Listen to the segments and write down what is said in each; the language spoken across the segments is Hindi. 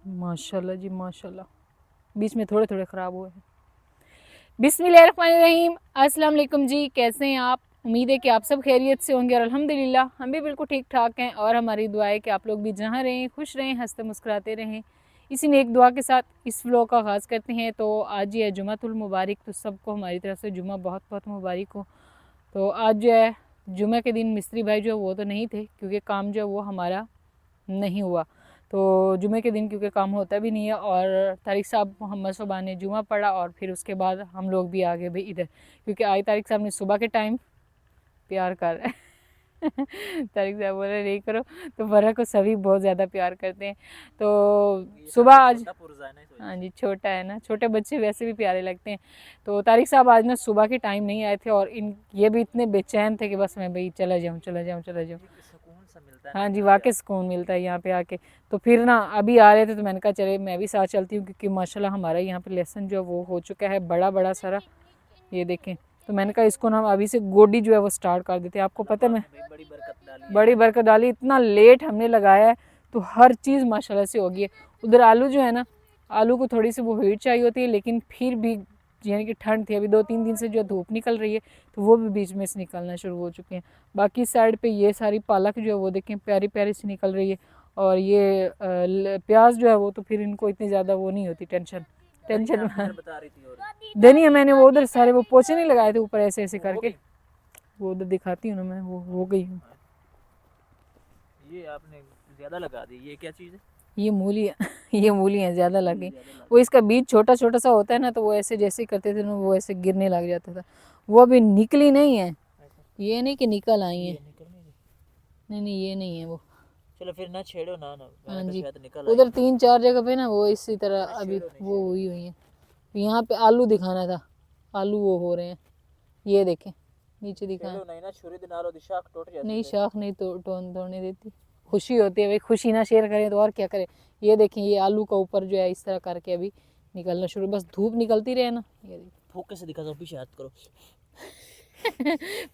माशाल्लाह जी माशाल्लाह, बीच में थोड़े थोड़े ख़राब हुए हैं। बिस्मिल्लाहिर्रहमानिर्रहीम, अस्सलाम वालेकुम जी, कैसे हैं आप? उम्मीद है कि आप सब खैरियत से होंगे और अल्हम्दुलिल्लाह हम भी बिल्कुल ठीक ठाक हैं। और हमारी दुआ है कि आप लोग भी जहाँ रहें खुश रहें, हंसते मुस्कुराते रहें। इसी ने एक दुआ के साथ इस व्लॉग का आगाज़ करते हैं। तो आज ही है जुमातुल मुबारक, तो सबको हमारी तरफ से जुमा बहुत बहुत मुबारक हो। तो आज जो है जुमे के दिन मिस्त्री भाई जो वो तो नहीं थे, क्योंकि काम जो वो हमारा नहीं हुआ। तो जुमे के दिन क्योंकि काम होता भी नहीं है, और तारिक साहब मोहम्मद सुबह ने जुमा पढ़ा और फिर उसके बाद हम लोग भी आ गए भाई इधर, क्योंकि आई तारिक साहब ने सुबह के टाइम प्यार कर रहे हैं तारिक साहब बोल रहे नहीं करो, तो बरा को सभी बहुत ज़्यादा प्यार करते हैं। तो सुबह आज, हाँ जी छोटा है ना, छोटे बच्चे वैसे भी प्यारे लगते हैं। तो तारिक साहब आज ना सुबह के टाइम नहीं आए थे, और इन ये भी इतने बेचैन थे कि बस मैं भाई चला जाऊँ चला जाऊँ चला जाऊँ। हाँ जी वाकई सुकून मिलता है यहाँ पे आके। तो फिर ना अभी आ रहे थे तो मैंने कहा चले मैं भी साथ चलती हूँ, क्योंकि माशाल्लाह हमारा यहाँ पे लेसन जो है वो हो चुका है बड़ा बड़ा सारा, ये देखें। तो मैंने कहा इसको ना हम अभी से गोडी जो है वो स्टार्ट कर देते हैं। आपको पता है मैं बड़ी बरकत डाली, इतना लेट हमने लगाया है तो हर चीज़ माशाल्लाह से होगी है। उधर आलू जो है ना, आलू को थोड़ी सी वो हीट चाहिए होती है, लेकिन फिर भी यानी कि ठंड थी, अभी 2-3 दिन से जो धूप निकल रही है तो वो भी बीच में से निकलना शुरू हो चुके हैं। बाकी साइड पे ये सारी पालक जो है वो देखें प्यारी प्यारी सी निकल रही है। और ये प्याज जो है वो तो फिर इनको इतनी ज़्यादा वो नहीं होती टेंशन टेंशन धनिया मैंने वो उधर सारे वो पोछे नहीं लगाए थे ऊपर ऐसे ऐसे करके, वो उधर दिखाती हूँ ना मैं, वो हो गई हूँ। ये आपने ज्यादा लगा दी, ये क्या चीज़ है? ये मूलियाँ ये मूलियाँ ज़्यादा लग गई। वो इसका बीज छोटा छोटा सा होता है ना, तो वो ऐसे जैसे करते थे ना वो ऐसे गिरने लग जाता था। वो अभी निकली नहीं है, ये नहीं कि निकल आई है, नहीं नहीं ये नहीं है वो। चलो फिर ना छेड़ो ना ना, हाँ मैंने कहा जी, शायद निकल आई। उधर 3-4 जगह पे ना वो इसी तरह अभी वो हुई हुई है। यहाँ पे आलू दिखाना था, आलू वो हो रहे हैं, ये देखें नीचे दिखाएं। छेड़ो नहीं ना, छुरी दे नालो दी शाख टूट जाती नहीं है। शाख नहीं तोड़ने देती, खुशी होती है भाई, खुशी ना शेयर करें तो और क्या करें। ये देखें ये आलू का ऊपर जो है इस तरह करके अभी निकलना शुरू, बस धूप निकलती रहे ना। ये देखिए फूक से दिखा दो, पीछे हाथ करो।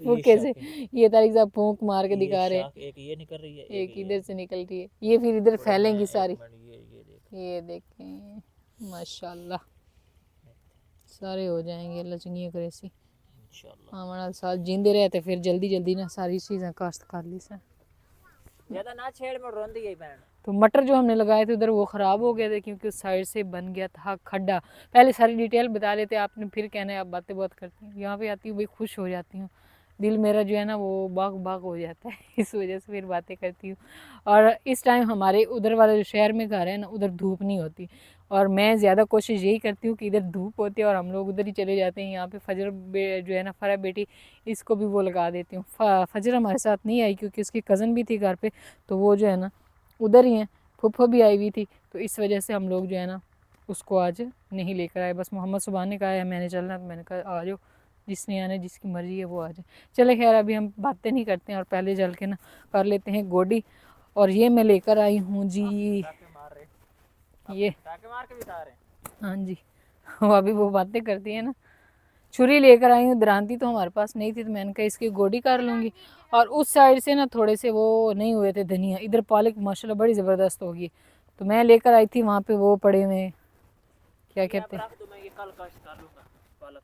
वो ये कैसे, शाख है, ये तारीख साहब फूंक मार के ये दिखा रहे हैं। शाख एक ये निकल रही है, एक एक ये इधर से निकल रही है, ये फिर इधर थोड़ा मैं फैलेंगी एक सारी। मिनट ये देख ये देखें माशाल्लाह सारे हो जाएंगे लचंगियों करेसी। इंशाल्लाह। हमारा साल जींदे रहते फिर जल्दी जल्दी ना सारी चीज़ें काश्त कर ली से। ज्यादा ना छेड़ में रोंदी है बहन। तो मटर जो हमने लगाए थे उधर वो ख़राब हो गए थे, क्योंकि उस साइड से बन गया था खड्डा। पहले सारी डिटेल बता देते आपने, फिर कहना है आप बातें बहुत करती हैं। यहाँ पे आती हूँ भाई खुश हो जाती हूँ, दिल मेरा जो है ना वो बाग बाग हो जाता है इस वजह से फिर बातें करती हूँ। और इस टाइम हमारे उधर वाला जो शहर में घर है ना उधर धूप नहीं होती, और मैं ज़्यादा कोशिश यही करती हूँ कि इधर धूप होती है और हम लोग उधर ही चले जाते हैं। यहाँ पे फजर जो है ना फरा बेटी, इसको भी वो लगा देती हूँ। फजर हमारे साथ नहीं आई क्योंकि उसकी कज़न भी थी घर पे, तो वो जो है ना उधर ही हैं। फूफो भी आई हुई थी, तो इस वजह से हम लोग जो है ना उसको आज नहीं लेकर आए। बस मोहम्मद सुबहान ने कहा है मैंने चलना, तो मैंने कहा आ जाओ, जिसने आना जिसकी मर्ज़ी है वो आ जाए। चले खैर अभी हम बातें नहीं करते हैं और पहले चल के ना कर लेते हैं गोडी। और ये मैं लेकर आई हूँ जी, ये टाके मार के बिठा रहे हैं। हाँ जी वो अभी वो बातें करती है ना। छुरी लेकर आई हूँ, दरांती तो हमारे पास नहीं थी, तो मैंने कहा इसकी गोडी कर लूँगी। और उस साइड से ना थोड़े से वो नहीं हुए थे धनिया, इधर पालक माशाल्लाह बड़ी ज़बरदस्त होगी, तो मैं लेकर आई थी। वहाँ पे वो पड़े हुए क्या कहते हैं, ये कल काश्त कर लूंगा पालक।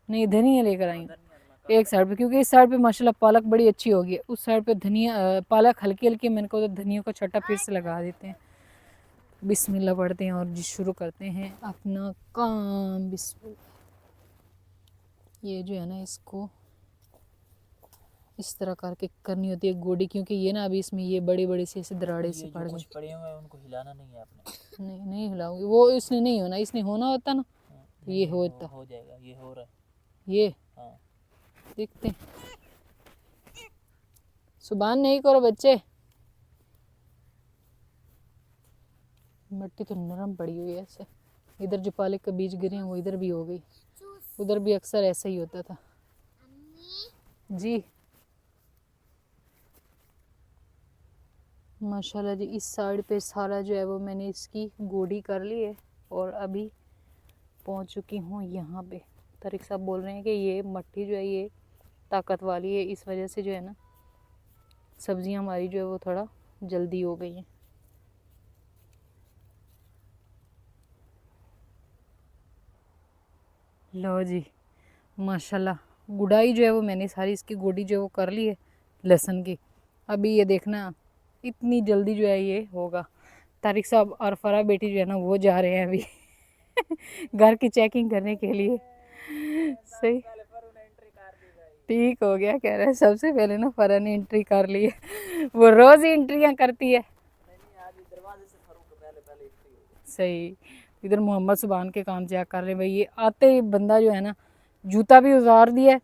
नहीं धनिया लेकर आई हूँ धनिया मैं कल एक साइड पे, क्योंकि इस साइड पे माशाल्लाह पालक बड़ी अच्छी होगी, उस साइड पे धनिया पालक हल्की हल्की, मैंने कहा उधर धनिया का छट्टा फिर से लगा देते हैं। बिस्मिल्लाह पढ़ते हैं और जी शुरू करते हैं अपना काम। बिस्मिल्लाह, ये जो है ना इसको इस तरह करके करनी होती है गोडी, क्योंकि ये ना अभी इसमें ये बड़ी बड़ी से ऐसे दराड़े से पड़ गए। पड़े हुए हैं उनको हिलाना नहीं है आपने। नहीं नहीं हिलाऊंगी, वो इसने नहीं होना, इसने होना होता ना तो ये होता। हो जाएगा, ये हो रहा है। ये हाँ देखते हैं, सुबह नहीं करो बच्चे। मिट्टी तो नरम पड़ी हुई है ऐसे, इधर जो पालक के बीज गिरे हैं वो इधर भी हो गई, उधर भी अक्सर ऐसा ही होता था जी। माशाल्लाह जी इस साइड पे सारा जो है वो मैंने इसकी गोडी कर ली है, और अभी पहुंच चुकी हूँ यहाँ पे। तारिक साहब बोल रहे हैं कि ये मट्टी जो है ये ताकत वाली है, इस वजह से जो है ना सब्जियाँ हमारी जो है वो थोड़ा जल्दी हो गई हैं। लो जी माशाल्लाह, गुड़ाई जो है वो मैंने सारी इसकी गोडी जो है वो कर ली है लहसुन की। अभी ये देखना इतनी जल्दी जो है ये होगा। तारिक साहब और फरा बेटी जो है ना वो जा रहे हैं अभी घर की चेकिंग करने के लिए। सही ठीक हो गया, कह रहे हैं सबसे पहले ना फरा ने एंट्री कर ली है। वो रोज ही एंट्रियां करती है। सही। इधर मोहम्मद सुबान के काम चेक कर रहे हैं भाई। ये आते ही बंदा जो है ना जूता भी उतार दिया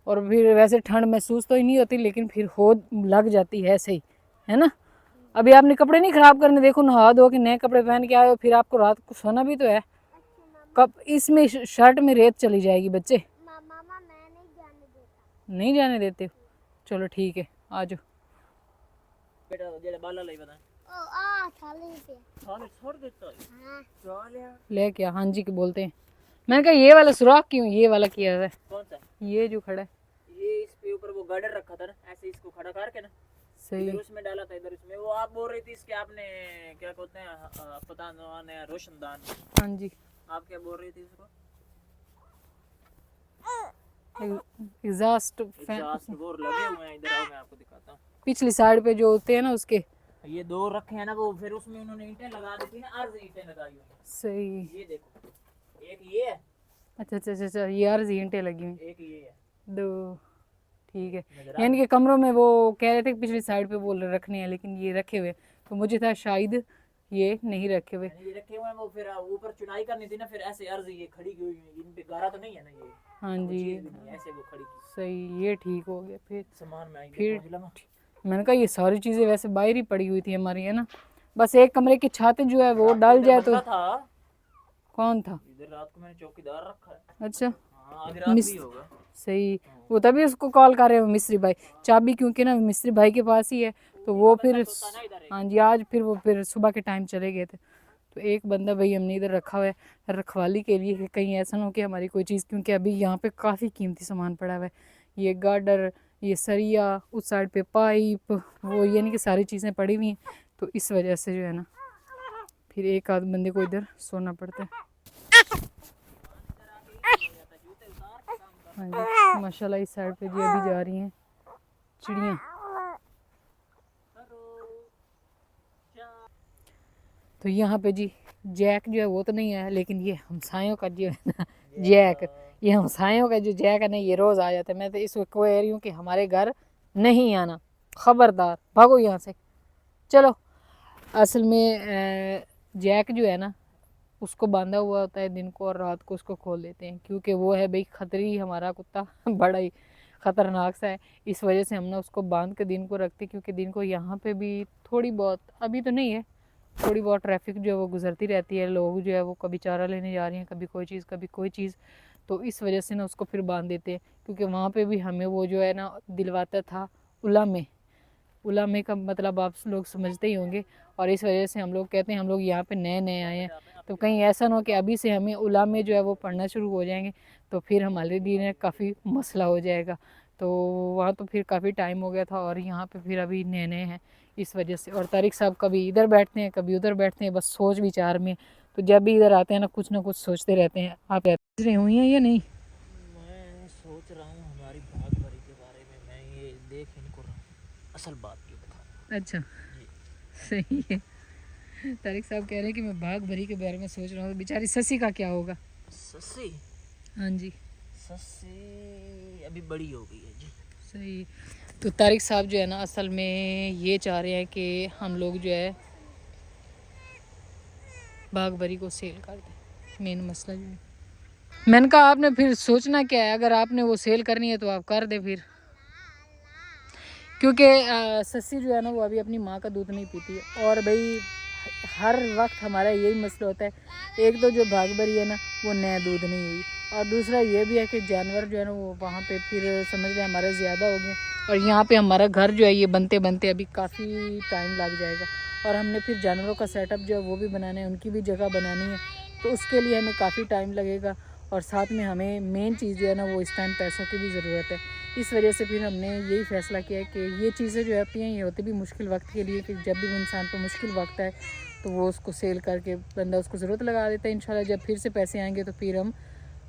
और फिर वैसे ठंड महसूस तो ही नहीं होती लेकिन फिर हो लग जाती है सही, है ना। अभी आपने कपड़े नहीं खराब करने, देखो नहा धो के नए कपड़े पहन के आए हो, फिर आपको रात को सोना भी तो है। कब इसमें शर्ट में रेत चली जाएगी बच्चे। मामा मैं नहीं जाने देता। नहीं जाने देते हो, चलो ठीक है आ जाओ। बेटा जेड़ा बाला लाई बता ओ आ थाली पे। थाने छोड़ देता है हाँ चल यार। ले क्या हाँ जी के बोलते हैं। मैंने कहा ये वाला सुराख क्यों ये वाला किया है? कौन सा? ये जो खड़ा है। ये इस पे ऊपर वो गार्डर रखा था ना, ऐसे इसको खड़ा करके ना सही। इधर उसमें डाला था, इधर उसमें। वो आप बोल रही थी इसके आपने क्या कहते हैं पतान है रोशनदान। हाँ जी आप क्या बोल रही थी इसको? एग्जॉस्ट फैन एग्जॉस्ट बोर लगे हुए हैं, इधर आओ मैं आपको दिखाता हूँ। पिछली साइड पे जो होते हैं ना उसके। ये दो रखे हैं ना वो, फिर उसमें उन्होंने ईंटें लगा दी थी ना, अर्ज ईंटें लगाई हुई हैं। सही। ये देखो, एक ये है, अच्छा अच्छा अच्छा अच्छा, ये यार घंटे लगी हुई एक ये है। दो। ठीक है, नजर आ यानी कि कमरों में वो कह रहे थे कि पिछली साइड पे बोल रखने हैं लेकिन ये रखे हुए, तो मुझे था शायद ये नहीं रखे हुए। ये रखे हुए हैं वो, फिर ऊपर चुनाई करनी थी ना, फिर ऐसे अर्ज ये खड़ी की हुई है, इन पे गारा तो नहीं है ना ये। हाँ वो जी चीज़ भी नहीं है, ऐसे वो खड़ी की। सही, ये ठीक हो गया। फिर सामान में आई फिर पहुंच लगा। मैंने कहा ये सारी चीज़ें वैसे बाहर ही पड़ी हुई थी हमारी, है ना। बस एक कमरे की छत जो है वो डाल जाए तो। बंदा था कौन था? इधर, रात को मैंने चौकीदार रखा है। अच्छा हाँ आधी रात भी होगा। सही। वो तभी उसको कॉल कर रहे हो मिस्त्री भाई, चाबी क्योंकि ना मिस्त्री भाई के पास ही है तो वो फिर सोता ना इधर है। हाँ जी आज फिर वो फिर सुबह के टाइम चले गए थे। तो एक बंदा भाई हमने इधर रखा हुआ है रखवाली के लिए कि कहीं ऐसा ना हो कि हमारी कोई चीज़, क्योंकि अभी यहाँ पे काफ़ी कीमती सामान पड़ा हुआ है। ये गार्डर, ये सरिया, उस साइड पे पाइप, वो यानी कि सारी चीज़ें पड़ी हुई हैं। तो इस वजह से जो है ना फिर एक आध बंदे को इधर सोना पड़ता है। हाँ जी माशाल्लाह इस साइड पे जी अभी जा रही हैं चिड़ियाँ। तो यहाँ पे जी जैक जो है वो तो नहीं आया, लेकिन ये हमसायों का जो है ना जैक, ये हमसायों का जो जैक है ना ये रोज़ आ जाता है। मैं तो इस वक्त कह रही हूँ कि हमारे घर नहीं आना, ख़बरदार, भागो यहाँ से। चलो असल में जैक जो है ना उसको बांधा हुआ होता है दिन को और रात को उसको खोल देते हैं, क्योंकि वो है भाई खतरी हमारा कुत्ता बड़ा ही ख़तरनाक सा है। इस वजह से हम ना उसको बांध के दिन को रखते, क्योंकि दिन को यहाँ पे भी थोड़ी बहुत, अभी तो नहीं है, थोड़ी बहुत ट्रैफिक जो है वो गुजरती रहती है। लोग जो है वो कभी चारा लेने जा रहे हैं, कभी कोई चीज़ कभी कोई चीज़, तो इस वजह से ना उसको फिर बांध देते हैं। क्योंकि वहाँ पे भी हमें वो जो है ना दिलवाता था उलामे, उलामे का मतलब आप लोग समझते ही होंगे। और इस वजह से हम लोग कहते हैं हम लोग यहाँ पे नए नए आए हैं, तो कहीं ऐसा ना हो कि अभी से हमें उलामे जो है वो पढ़ना शुरू हो जाएंगे तो फिर हमारे लिए काफ़ी मसला हो जाएगा। तो वहाँ तो फिर काफ़ी टाइम हो गया था और यहाँ पे फिर अभी नए नए हैं इस वजह से। और तारिक साहब कभी इधर बैठते हैं कभी उधर बैठते हैं, बस सोच विचार में। तो जब भी इधर आते हैं ना कुछ सोचते रहते हैं। आप रहे हुई हैं या नहीं? मैं सोच रहा हूँ हमारी भाग भरी के बारे में, मैं ये देख इनको रहा हूँ असल बात ये बता। अच्छा सही है। तारिक साहब कह रहे हैं कि मैं भाग भरी के बारे में सोच रहा हूँ, तो बेचारी ससी का क्या होगा? ससी? हाँ जी ससी अभी बड़ी हो गई है जी। सही। तो तारिक साहब जो है ना असल में ये चाह रहे हैं कि हम लोग जो है भाग भरी को सेल कर दें। मेन मसला जो है, मैंने कहा आपने फिर सोचना क्या है, अगर आपने वो सेल करनी है तो आप कर दें फिर। क्योंकि सस्सी जो है ना वो अभी अपनी माँ का दूध नहीं पीती है। और भाई हर वक्त हमारा यही मसला होता है, एक तो जो भाग भरी है ना वो नया दूध नहीं हुई, और दूसरा ये भी है कि जानवर जो है ना वो वहाँ पे फिर समझ लें हमारे ज़्यादा हो गए। और यहाँ पे हमारा घर जो है ये बनते बनते अभी काफ़ी टाइम लग जाएगा। और हमने फिर जानवरों का सेटअप जो है वो भी बनाना है, उनकी भी जगह बनानी है, तो उसके लिए हमें काफ़ी टाइम लगेगा। और साथ में हमें मेन चीज़ जो है ना वो इस टाइम पैसों की भी ज़रूरत है। इस वजह से फिर हमने यही फ़ैसला किया है कि ये चीज़ें जो होती हैं ये होती भी मुश्किल वक्त के लिए, कि जब भी इंसान को मुश्किल वक्त है तो वो उसको सेल करके बंदा उसको ज़रूरत लगा देता है। इंशाल्लाह जब फिर से पैसे आएंगे तो फिर हम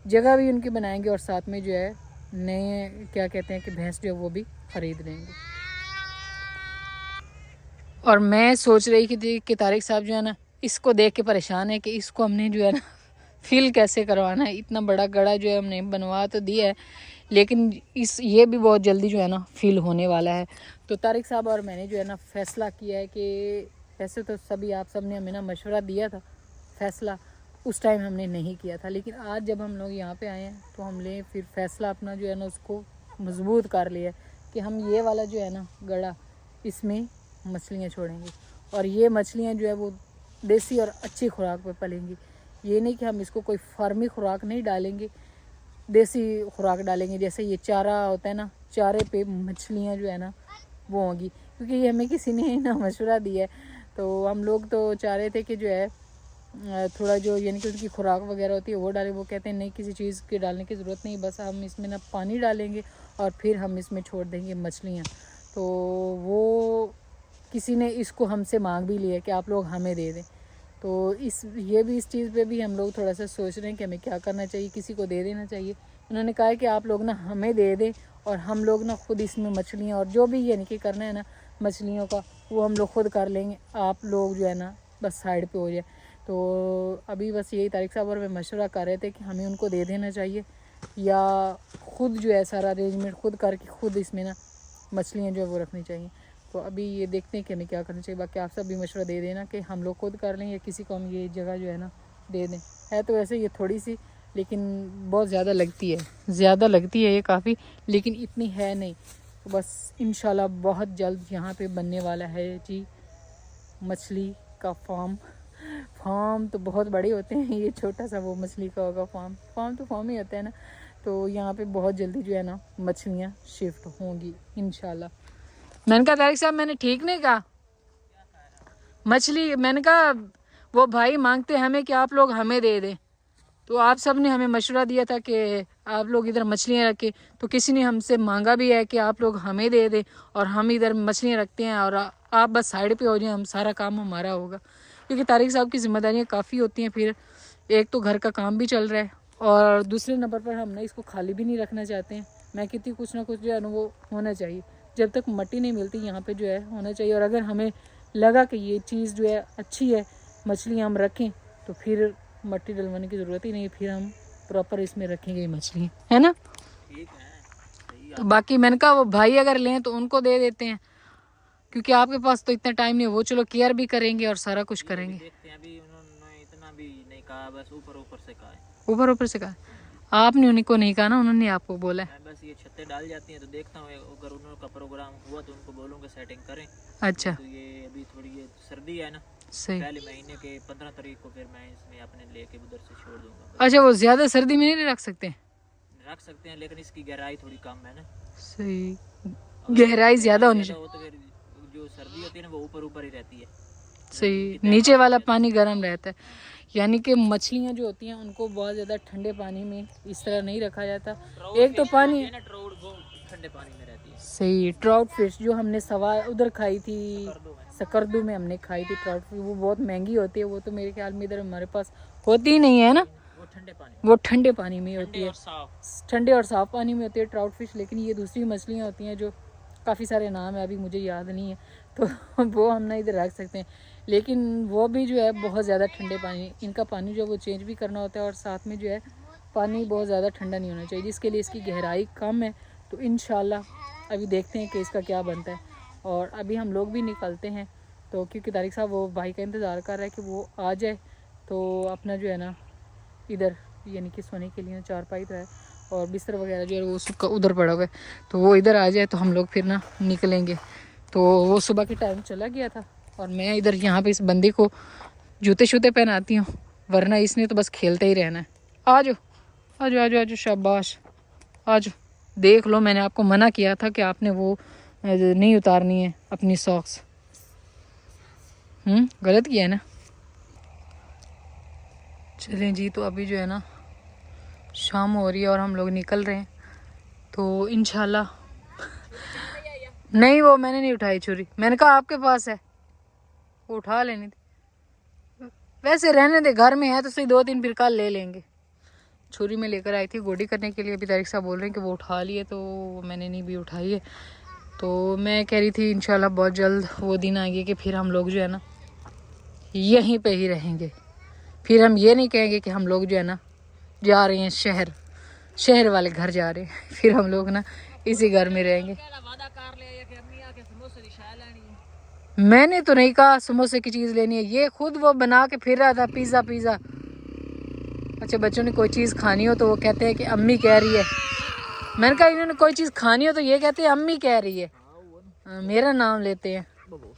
जगह भी उनकी बनाएंगे और साथ में जो है नए क्या कहते हैं कि भैंस जो है वो भी ख़रीद लेंगे। और मैं सोच रही थी कि तारिक साहब जो है ना इसको देख के परेशान है कि इसको हमने जो है ना फिल कैसे करवाना है। इतना बड़ा गड़ा जो है हमने बनवा तो दिया है, लेकिन ये भी बहुत जल्दी जो है ना फिल होने वाला है। तो तारिक साहब और मैंने जो है ना फ़ैसला किया है कि वैसे तो सभी आप सब ने हमें ना मशवरा दिया था, फ़ैसला उस टाइम हमने नहीं किया था, लेकिन आज जब हम लोग यहाँ पे आए हैं तो हमने फिर फ़ैसला अपना जो है ना उसको मजबूत कर लिया है कि हम ये वाला जो है ना गड़ा इसमें मछलियाँ छोड़ेंगे और ये मछलियाँ जो है वो देसी और अच्छी खुराक पे पलेंगी। ये नहीं कि हम इसको कोई फार्मी खुराक नहीं डालेंगे, देसी खुराक डालेंगे। जैसे ये चारा होता है ना, चारे पे मछलियाँ जो है ना वो होंगी, क्योंकि ये हमें किसी ने ना मशवरा दिया है। तो हम लोग तो चाह रहे थे कि जो है थोड़ा जो यानी कि उसकी खुराक वगैरह होती है वो डालें। वो कहते हैं नहीं, किसी चीज़ के डालने की ज़रूरत नहीं, बस हम इसमें ना पानी डालेंगे और फिर हम इसमें छोड़ देंगे मछलियाँ। तो वो किसी ने इसको हमसे मांग भी लिया कि आप लोग हमें दे दें। तो इस चीज़ पे भी हम लोग थोड़ा सा सोच रहे हैं कि हमें क्या करना चाहिए, किसी को दे देना चाहिए। उन्होंने कहा है कि आप लोग ना हमें दे दें और हम लोग ना खुद इसमें मछलियाँ और जो भी यानी कि करना है ना मछलियों का वो हम लोग खुद कर लेंगे, आप लोग जो है ना बस साइड पे हो जाए। तो अभी बस यही तारिक साहब और मैं मशवरा कर रहे थे कि हमें उनको दे देना चाहिए या खुद जो है सारा अरेंजमेंट खुद करके खुद इसमें ना मछलियाँ जो है वो रखनी चाहिए। तो अभी ये देखते हैं कि हमें क्या करना चाहिए। बाकी आप सब भी मशवरा दे देना कि हम लोग खुद कर लें या किसी को हम ये जगह जो है ना दे दें। है तो वैसे ये थोड़ी सी, लेकिन बहुत ज़्यादा लगती है ये काफ़ी, लेकिन इतनी है नहीं। तो बस इंशाल्लाह बहुत जल्द यहाँ पे बनने वाला है जी मछली का फार्म तो बहुत बड़े होते हैं, ये छोटा सा वो मछली का होगा फार्म तो फार्म ही होता है ना। तो यहाँ पे बहुत जल्दी जो है ना मछलियाँ शिफ्ट होंगी इंशाल्लाह। मैंने कहा तारिक साहब मैंने ठीक नहीं कहा, मछली मैंने कहा वो भाई मांगते हमें कि आप लोग हमें दे दें। तो आप सब ने हमें मशवरा दिया था कि आप लोग इधर मछलियाँ रखें, तो किसी ने हमसे मांगा भी है कि आप लोग हमें दे दें और हम इधर मछलियाँ रखते हैं और आप बस साइड पे हो जाएं, हम सारा काम हमारा होगा। क्योंकि तारिक साहब की जिम्मेदारियाँ काफ़ी होती हैं, फिर एक तो घर का काम भी चल रहा है और दूसरे नंबर पर हम ना इसको खाली भी नहीं रखना चाहते हैं। मैं कहती कुछ ना कुछ जो है ना वो होना चाहिए, जब तक मट्टी नहीं मिलती यहाँ पे जो है होना चाहिए। और अगर हमें लगा कि ये चीज़ जो है अच्छी है, मछलियाँ हम रखें, तो फिर मट्टी डलवाने की ज़रूरत ही नहीं, फिर हम प्रॉपर इसमें रखेंगे ये मछली, है ना। ठीक है। तो बाकी मैंने कहा वो भाई अगर लें तो उनको दे देते हैं, क्योंकि आपके पास तो इतना टाइम नहीं है, वो चलो केयर भी करेंगे और सारा कुछ करेंगे। देखते हैं, अभी उन्होंने इतना भी नहीं कहा, बस ऊपर से कहा है। ऊपर से कहा आपने, उन्हीं को नहीं कहा ना, उन्होंने आपको बोला है। मैं बस ये छतें डाल जाती हैं तो देखता हूँ, अगर उनका प्रोग्राम हुआ तो उनको बोलूँगा सेटिंग करें। अच्छा तो ये अभी थोड़ी ये सर्दी है ना, सही। पहले महीने के 15 तारीख को फिर मैं इसमें अपने लेके उधर से छोड़ दूंगा। अच्छा वो ज़्यादा सर्दी में नहीं रख सकते? रख सकते हैं, लेकिन इसकी गहराई थोड़ी कम है ना। सही, गहराई ज़्यादा होनी चाहिए। वो तो फिर जो सर्दी होती है ना वो ऊपर ही रहती है। सही, नीचे वाला पानी गर्म रहता है। यानी कि मछलियाँ जो होती हैं उनको बहुत ज़्यादा ठंडे पानी में इस तरह नहीं रखा जाता। एक तो पानी ठंडे पानी में रहती है। सही, ट्राउट फिश जो हमने उधर खाई थी सकरदू में हमने खाई थी ट्राउट फिश, वो बहुत महंगी होती है। वो तो मेरे ख्याल में इधर हमारे पास होती ही नहीं है ना, वो ठंडे पानी में होती है, ठंडे और साफ पानी में होती है ट्राउट फिश। लेकिन ये दूसरी मछलियाँ होती हैं जो काफ़ी सारे नाम है, अभी मुझे याद नहीं है, तो वो हम ना इधर रख सकते हैं। लेकिन वो भी जो है बहुत ज़्यादा ठंडे पानी, इनका पानी जो है वो चेंज भी करना होता है और साथ में जो है पानी बहुत ज़्यादा ठंडा नहीं होना चाहिए, जिसके लिए इसकी गहराई कम है। तो इंशाल्लाह अभी देखते हैं कि इसका क्या बनता है। और अभी हम लोग भी निकलते हैं, तो क्योंकि तारिक साहब वो भाई का इंतज़ार कर रहा है कि वो आ जाए, तो अपना जो है ना इधर यानी कि सोने के लिए चारपाई तो है और बिस्तर वगैरह जो है वो उसका उधर पड़ा हुआ है, तो वो इधर आ जाए तो हम लोग फिर ना निकलेंगे। तो वो सुबह के टाइम चला गया था और मैं इधर यहाँ पे इस बंदी को जूते शूते पहनाती हूँ, वरना इसने तो बस खेलते ही रहना है। आ जाओ आ जाओ आ जाओ आ जाओ, शाबाश आ जाओ। देख लो, मैंने आपको मना किया था कि आपने वो नहीं उतारनी है अपनी सॉक्स, गलत किया है ना। चलें जी, तो अभी जो है ना शाम हो रही है और हम लोग निकल रहे हैं, तो इंशाल्लाह नहीं, वो मैंने नहीं उठाई छुरी, मैंने कहा आपके पास है, वो उठा लेनी थी। वैसे रहने दे, घर में है तो सही, 2-3 फिर कल ले लेंगे। छुरी में लेकर आई थी गोडी करने के लिए। अभी तारिक साहब बोल रहे हैं कि वो उठा लिए, तो मैंने नहीं भी उठाई है। तो मैं कह रही थी इंशाल्लाह बहुत जल्द वो दिन आएंगे कि फिर हम लोग जो है ना यहीं पे ही रहेंगे। फिर हम ये नहीं कहेंगे कि हम लोग जो है ना जा रहे हैं शहर वाले घर जा रहे हैं। फिर हम लोग ना इसी घर में रहेंगे। मैंने तो नहीं कहा समोसे की चीज़ लेनी है, ये खुद वो बना के फिर रहा था पिज़्ज़ा पिज़्ज़ा। अच्छा, बच्चों ने कोई चीज़ खानी हो तो वो कहते हैं कि अम्मी कह रही है। मैंने कहा इन्होंने कोई चीज़ खानी हो तो ये कहते हैं अम्मी कह रही है। मेरा नाम लेते हैं।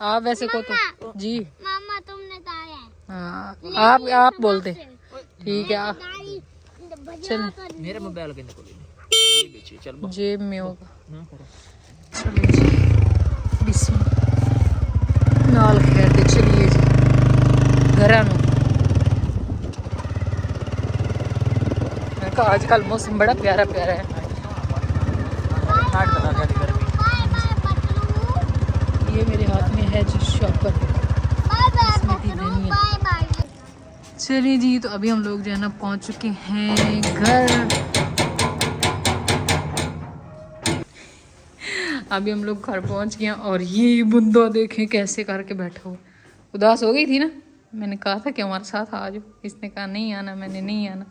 आप वैसे को तो जी मामा तुमने कहा है। हाँ, आप बोलते ठीक है। चल मेरे मोबाइल के चल जेब में होगा। ना करो। चलो जी बिस्मिल्लाह नाल खैर दे चलिए जी घरा नू। मैं कहा आजकल मौसम बड़ा प्यारा प्यारा है। Bye bye Patlu. ये मेरे हाथ में है जी shopper. Bye bye Patlu. Bye bye. चलिए जी, तो अभी हम लोग जो है ना पहुंच चुके हैं घर। अभी हम लोग घर पहुंच गए और ये बंदा देखें कैसे करके बैठा हुआ। उदास हो गई थी ना, मैंने कहा था कि हमारे साथ आ जाओ, इसने कहा नहीं आना, मैंने नहीं आना।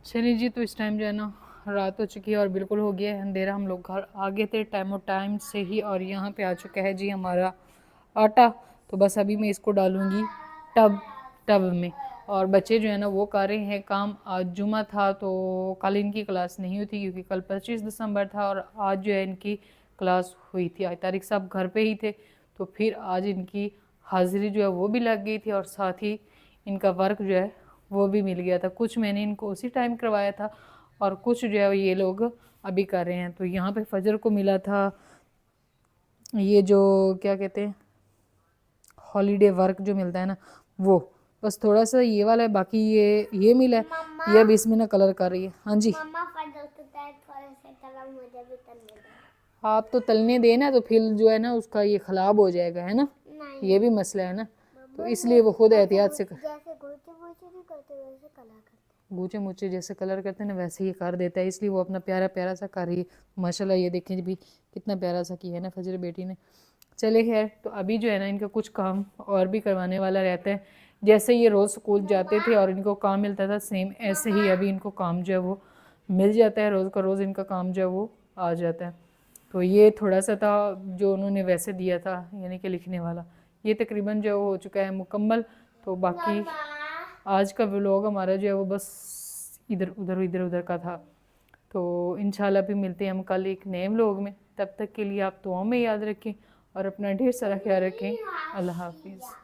चलिए जी, तो इस टाइम जो है ना रात हो चुकी है और बिल्कुल हो गया है अंधेरा। हम लोग घर आ गए थे टाइम से ही और यहाँ पे आ चुका है जी हमारा आटा। तो बस अभी मैं इसको डालूँगी टब में। और बच्चे जो है ना वो कर रहे हैं काम। आज जुमा था तो कल इनकी क्लास नहीं हुई थी क्योंकि कल 25 दिसंबर था और आज जो है इनकी क्लास हुई थी। आज तारिक साहब घर पे ही थे तो फिर आज इनकी हाज़िरी जो है वो भी लग गई थी और साथ ही इनका वर्क जो है वो भी मिल गया था। कुछ मैंने इनको उसी टाइम करवाया था और कुछ जो है ये लोग अभी कर रहे हैं। तो यहाँ पे फजर को मिला था ये जो क्या कहते हैं हॉलीडे वर्क जो मिलता है ना वो, बस थोड़ा सा ये वाला है, बाकी ये मिला है। ये अब इसमें ना कलर कर रही है। हाँ जी मामा फजल तो थोड़े से तला मुझे भी तलने दो। आप तो तलने देना तो फिर जो है ना उसका ये ख़राब हो जाएगा है ना, नहीं ये भी मसला है ना, तो इसलिए वो खुद एहतियात से जैसे गोचे मोचे नहीं करते वैसे कला करते। गूचे मुचे जैसे कलर करते हैं ना वैसे ही कर देता है, इसलिए वो अपना प्यारा प्यारा सा कर रही है। माशाल्लाह ये देखें भी कितना प्यारा सा किया है ना फजर बेटी ने। चले खैर, तो अभी जो है ना इनका कुछ काम और भी करवाने वाला रहता है। जैसे ये रोज़ स्कूल जाते थे और इनको काम मिलता था सेम ऐसे ही अभी इनको काम जो है वो मिल जाता है। रोज़ का रोज़ इनका काम जो है वो आ जाता है। तो ये थोड़ा सा था जो उन्होंने वैसे दिया था यानी कि लिखने वाला, ये तकरीबन जो हो चुका है मुकम्मल। तो बाकी आज का व्लॉग हमारा जो है वो बस इधर उधर का था। तो इंशाल्लाह भी मिलते हैं हम कल एक नए व्लॉग में। तब तक के लिए आप दुआओं में याद रखें और अपना ढेर सारा ख्याल रखें। अल्लाह हाफिज़।